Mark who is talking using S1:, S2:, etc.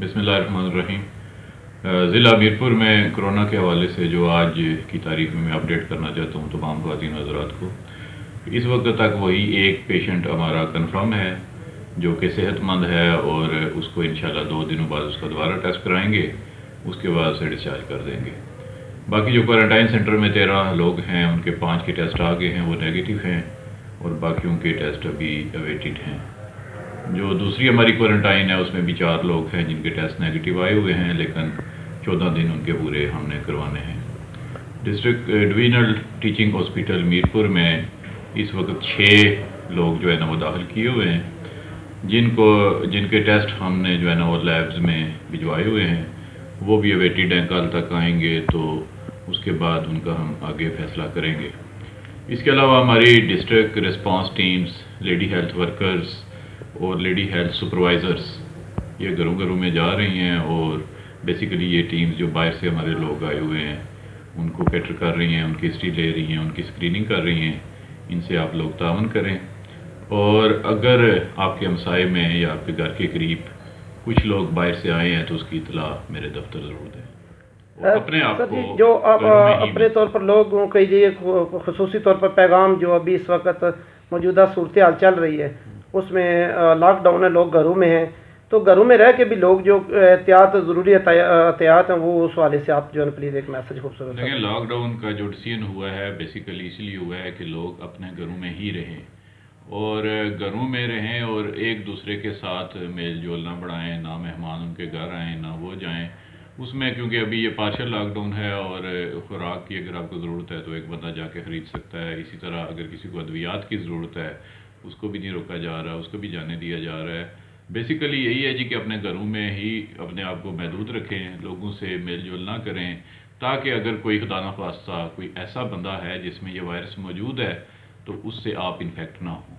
S1: बिस्मिल्लाहिर्रहमानिर्रहीम। ज़िला मीरपुर में कोरोना के हवाले से जो आज की तारीख में मैं अपडेट करना चाहता हूँ तमाम ख़वातीन हज़रात को, इस वक्त तक वही एक पेशेंट हमारा कंफर्म है जो कि सेहतमंद है और उसको इंशाल्लाह 2 दिनों बाद उसका दोबारा टेस्ट कराएंगे, उसके बाद से डिस्चार्ज कर देंगे। बाकी जो क्वारंटाइन सेंटर में 13 लोग हैं उनके 5 के टेस्ट आ गए हैं, वो नेगेटिव हैं और बाकियों के टेस्ट अभी अवेटेड हैं। जो दूसरी हमारी क्वारंटाइन है उसमें भी 4 लोग हैं जिनके टेस्ट नेगेटिव आए हुए हैं, लेकिन 14 दिन उनके पूरे हमने करवाने हैं। District divisional teaching hospital Mirpur में इस वक्त 6 लोग जो है ना वो दाखिल किए हुए हैं, जिनके टेस्ट हमने जो है ना वो लैब्स में भिजवाए हुए हैं, वो भी अवेटेड हैं। कल तक आएंगे तो उसके बाद उनका हम आगे फैसला करेंगे। इसके अलावा हमारी district response teams, lady health workers और लेडी हेल्थ सुपरवाइज़र्स ये घरों घरों में जा रही हैं और बेसिकली ये टीम्स जो बाहर से हमारे लोग आए हुए हैं उनको कैटर कर रही हैं, उनकी हिस्ट्री ले रही हैं, उनकी स्क्रीनिंग कर रही हैं। इनसे आप लोग तावन करें और अगर आपके हमसाए में या आपके घर के करीब कुछ लोग बाहर से आए हैं तो उसकी इतला मेरे दफ्तर ज़रूर दें। और अपने आप को
S2: जो आप अपने तौर पर लोगों के लिए खुसूसी तौर पर पैगाम जो अभी इस वक्त मौजूदा सूरत हाल चल रही है उसमें लॉकडाउन है, लोग घरों में हैं, तो घरों में रह के भी लोग जो एहतियात ज़रूरी एहतियात हैं वो उस वाले से आप जो है प्लीज़ एक मैसेज खूबसूरत।
S1: देखिए, लॉकडाउन का जो डिसीजन हुआ है बेसिकली इसलिए हुआ है कि लोग अपने घरों में ही रहें और घरों में रहें और एक दूसरे के साथ मेल जोल ना बढ़ाएं, ना मेहमान उनके घर आएँ ना वो जाएं उसमें, क्योंकि अभी ये पार्शियल लॉकडाउन है और खुराक की अगर आपको ज़रूरत है तो एक बंदा जाके ख़रीद सकता है। इसी तरह अगर किसी को अद्वियात की ज़रूरत है उसको भी नहीं रोका जा रहा, उसको भी जाने दिया जा रहा है। बेसिकली यही है जी कि अपने घरों में ही अपने आप को महदूद रखें, लोगों से मेल जोल ना करें, ताकि अगर कोई खुदा न खास्ता कोई ऐसा बंदा है जिसमें ये वायरस मौजूद है तो उससे आप इन्फेक्ट ना हो।